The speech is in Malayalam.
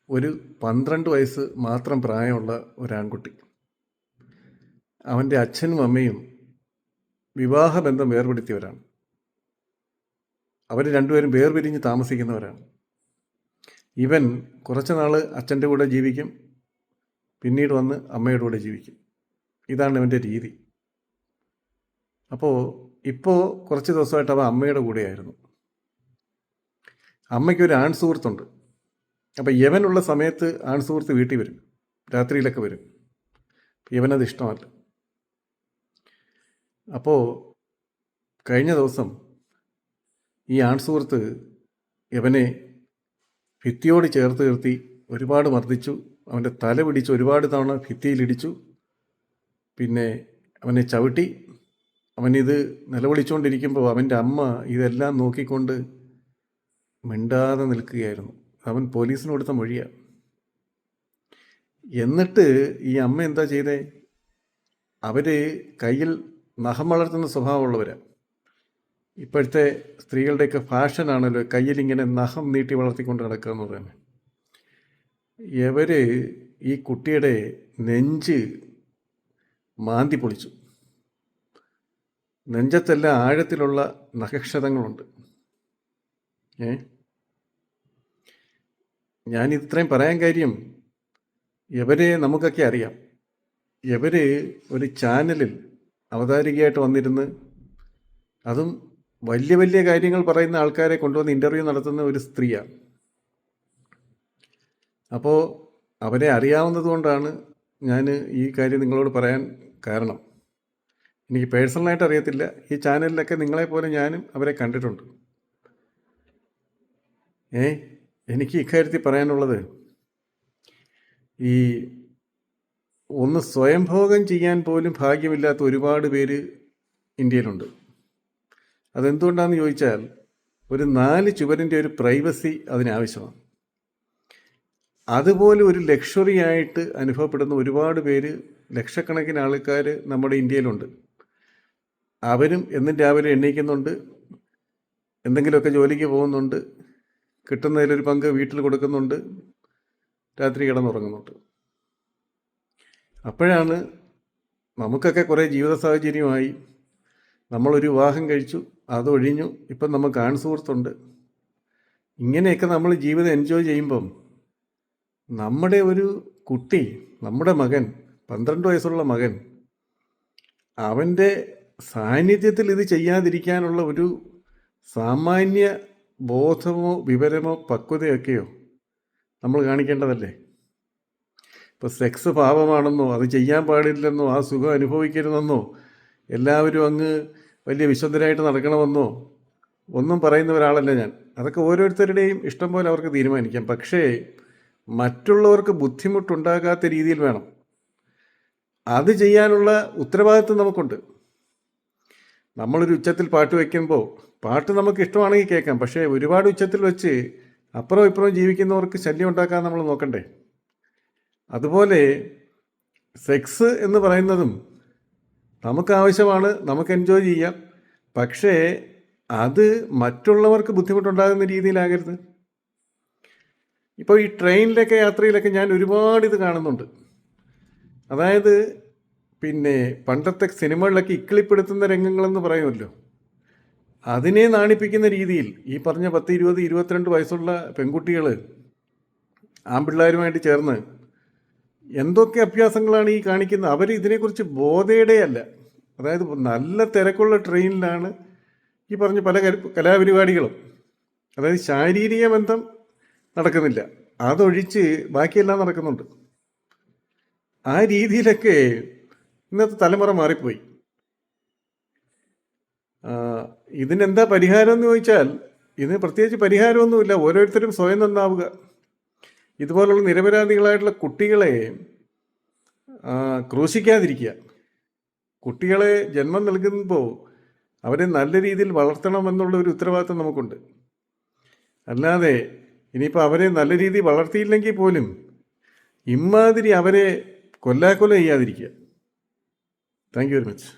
ഒരു 12 വയസ്സ് മാത്രം പ്രായമുള്ള ഒരാൺകുട്ടി. അവൻ്റെ അച്ഛനും അമ്മയും വിവാഹബന്ധം വേർപെടുത്തിയവരാണ്. അവർ രണ്ടുപേരും വേർപിരിഞ്ഞ് താമസിക്കുന്നവരാണ്. ഇവൻ കുറച്ച് നാൾ അച്ഛൻ്റെ കൂടെ ജീവിക്കും, പിന്നീട് വന്ന് അമ്മയുടെ കൂടെ ജീവിക്കും. ഇതാണ് ഇവൻ്റെ രീതി. ഇപ്പോൾ കുറച്ച് ദിവസമായിട്ട് അവൻ അമ്മയുടെ കൂടെയായിരുന്നു. അമ്മയ്ക്കൊരു ആൺ സുഹൃത്തുണ്ട്. അപ്പോൾ യവനുള്ള സമയത്ത് ആൺ സുഹൃത്ത് വീട്ടിൽ വരും, രാത്രിയിലൊക്കെ വരും. യവനത് ഇഷ്ടമല്ല. അപ്പോൾ കഴിഞ്ഞ ദിവസം ഈ ആൺ സുഹൃത്ത് യവനെ ഭിത്തിയോട് ചേർത്ത് നിർത്തി ഒരുപാട് മർദ്ദിച്ചു. അവൻ്റെ തല പിടിച്ച് ഒരുപാട് തവണ ഭിത്തിയിലിടിച്ചു. പിന്നെ അവനെ ചവിട്ടി. അവനിത് നിലവിളിച്ചുകൊണ്ടിരിക്കുമ്പോൾ അവൻ്റെ അമ്മ ഇതെല്ലാം നോക്കിക്കൊണ്ട് മിണ്ടാതെ നിൽക്കുകയായിരുന്നു. അവൻ പോലീസിന് കൊടുത്ത മൊഴിയാണ്. എന്നിട്ട് ഈ അമ്മ എന്താ ചെയ്തേ? അവർ കയ്യിൽ നഖം വളർത്തുന്ന സ്വഭാവമുള്ളവരാണ്. ഇപ്പോഴത്തെ സ്ത്രീകളുടെയൊക്കെ ഫാഷനാണല്ലോ കയ്യിലിങ്ങനെ നഖം നീട്ടി വളർത്തിക്കൊണ്ട് നടക്കുക എന്ന് പറയുന്നത്. ഇവർ ഈ കുട്ടിയുടെ നെഞ്ച് മാന്തി പൊളിച്ചു. നെഞ്ചത്തെല്ലാം ആഴത്തിലുള്ള നഖക്ഷതങ്ങളുണ്ട്. ഞാൻ ഇത്രയും പറയാൻ കാര്യം, ഇവരെ നമുക്കൊക്കെ അറിയാം. ഇവർ ഒരു ചാനലിൽ അവതാരികയായിട്ട് വന്നിരുന്ന്, അതും വലിയ വലിയ കാര്യങ്ങൾ പറയുന്ന ആൾക്കാരെ കൊണ്ടുവന്ന് ഇൻ്റർവ്യൂ നടത്തുന്ന ഒരു സ്ത്രീയാണ്. അപ്പോൾ അവരെ അറിയാവുന്നത് കൊണ്ടാണ് ഞാൻ ഈ കാര്യം നിങ്ങളോട് പറയാൻ കാരണം. എനിക്ക് പേഴ്സണലായിട്ട് അറിയത്തില്ല. ഈ ചാനലിലൊക്കെ നിങ്ങളെപ്പോലെ ഞാനും അവരെ കണ്ടിട്ടുണ്ട്. എനിക്ക് ഇക്കാര്യത്തിൽ പറയാനുള്ളത്, ഈ ഒന്ന് സ്വയംഭോഗം ചെയ്യാൻ പോലും ഭാഗ്യമില്ലാത്ത ഒരുപാട് പേര് ഇന്ത്യയിലുണ്ട്. അതെന്തുകൊണ്ടാണെന്ന് ചോദിച്ചാൽ, ഒരു 4 ചുവരിൻ്റെ ഒരു പ്രൈവസി അതിനാവശ്യമാണ്. അതുപോലെ ഒരു ലക്ഷറി ആയിട്ട് അനുഭവപ്പെടുന്ന ഒരുപാട് പേര്, ലക്ഷക്കണക്കിന് ആൾക്കാർ നമ്മുടെ ഇന്ത്യയിലുണ്ട്. അവരും എന്നും രാവിലെ എണീക്കുന്നുണ്ട്, എന്തെങ്കിലുമൊക്കെ ജോലിക്ക് പോകുന്നുണ്ട്, കിട്ടുന്നതിലൊരു പങ്ക് വീട്ടിൽ കൊടുക്കുന്നുണ്ട്, രാത്രി കിടന്നുറങ്ങുന്നുണ്ട്. അപ്പോഴാണ് നമുക്കൊക്കെ കുറേ ജീവിത സാഹചര്യമായി, നമ്മളൊരു വിവാഹം കഴിച്ചു, അതൊഴിഞ്ഞു, ഇപ്പം നമുക്ക് ആൺ സുഹൃത്തുണ്ട്. ഇങ്ങനെയൊക്കെ നമ്മൾ ജീവിതം എൻജോയ് ചെയ്യുമ്പം നമ്മുടെ ഒരു കുട്ടി, നമ്മുടെ മകൻ, 12 വയസ്സുള്ള മകൻ, അവൻ്റെ സാന്നിധ്യത്തിൽ ഇത് ചെയ്യാതിരിക്കാനുള്ള ഒരു സാമാന്യ ബോധമോ വിവരമോ പക്വതയൊക്കെയോ നമ്മൾ കാണിക്കേണ്ടതല്ലേ? ഇപ്പോൾ സെക്സ് പാപമാണെന്നോ അത് ചെയ്യാൻ പാടില്ലെന്നോ ആ സുഖം അനുഭവിക്കരുതെന്നോ എല്ലാവരും അങ്ങ് വലിയ വിശുദ്ധരായിട്ട് നടക്കണമെന്നോ ഒന്നും പറയുന്ന ഒരാളല്ല ഞാൻ. അതൊക്കെ ഓരോരുത്തരുടെയും ഇഷ്ടം പോലെ അവർക്ക് തീരുമാനിക്കാം. പക്ഷേ മറ്റുള്ളവർക്ക് ബുദ്ധിമുട്ടുണ്ടാകാത്ത രീതിയിൽ വേണം. അത് ചെയ്യാനുള്ള ഉത്തരവാദിത്വം നമുക്കുണ്ട്. നമ്മളൊരു ഉച്ചത്തിൽ പാട്ട് വയ്ക്കുമ്പോൾ പാട്ട് നമുക്ക് ഇഷ്ടമാണെങ്കിൽ കേൾക്കാം. പക്ഷേ ഒരുപാട് ഉച്ചത്തിൽ വെച്ച് അപ്പുറം ഇപ്പുറം ജീവിക്കുന്നവർക്ക് ശല്യം ഉണ്ടാക്കാൻ നമ്മൾ നോക്കണ്ടേ? അതുപോലെ സെക്സ് എന്ന് പറയുന്നതും നമുക്ക് ആവശ്യമാണ്, നമുക്ക് എൻജോയ് ചെയ്യാം. പക്ഷേ അത് മറ്റുള്ളവർക്ക് ബുദ്ധിമുട്ടുണ്ടാകുന്ന രീതിയിലാകരുത്. ഇപ്പോൾ ഈ ട്രെയിനിലൊക്കെ യാത്രയിലൊക്കെ ഞാൻ ഒരുപാട് ഇത് കാണുന്നുണ്ട്. അതായത് പിന്നെ പണ്ടത്തെ സിനിമകളിലൊക്കെ ഇക്കിളിപ്പെടുത്തുന്ന രംഗങ്ങളെന്ന് പറയുമല്ലോ, അതിനെ നാണിപ്പിക്കുന്ന രീതിയിൽ ഈ പറഞ്ഞ 10, 20, 22 വയസ്സുള്ള പെൺകുട്ടികൾ ആൺപിള്ളേരുമായിട്ട് ചേർന്ന് എന്തൊക്കെ അഭ്യാസങ്ങളാണ് ഈ കാണിക്കുന്നത്. അവർ ഇതിനെക്കുറിച്ച് ബോധേടയല്ല. അതായത് നല്ല തിരക്കുള്ള ട്രെയിനിലാണ് ഈ പറഞ്ഞ പല കലാപരിപാടികളും. അതായത് ശാരീരിക ബന്ധം നടക്കുന്നില്ല, അതൊഴിച്ച് ബാക്കിയെല്ലാം നടക്കുന്നുണ്ട്. ആ രീതിയിലൊക്കെ ഇന്നത്തെ തലമുറ മാറിപ്പോയി. ഇതിനെന്താ പരിഹാരം എന്ന് ചോദിച്ചാൽ, ഇതിന് പ്രത്യേകിച്ച് പരിഹാരമൊന്നുമില്ല. ഓരോരുത്തരും സ്വയം നന്നാവുക. ഇതുപോലുള്ള നിരപരാധികളായിട്ടുള്ള കുട്ടികളെ ക്രൂശിക്കാതിരിക്കുക. കുട്ടികളെ ജന്മം നൽകുമ്പോൾ അവരെ നല്ല രീതിയിൽ വളർത്തണമെന്നുള്ള ഒരു ഉത്തരവാദിത്വം നമുക്കുണ്ട്. അല്ലാതെ ഇനിയിപ്പോൾ അവരെ നല്ല രീതിയിൽ വളർത്തിയില്ലെങ്കിൽ പോലും ഇമാതിരി അവരെ കൊല്ലാക്കൊല ചെയ്യാതിരിക്കുക. Thank you very much.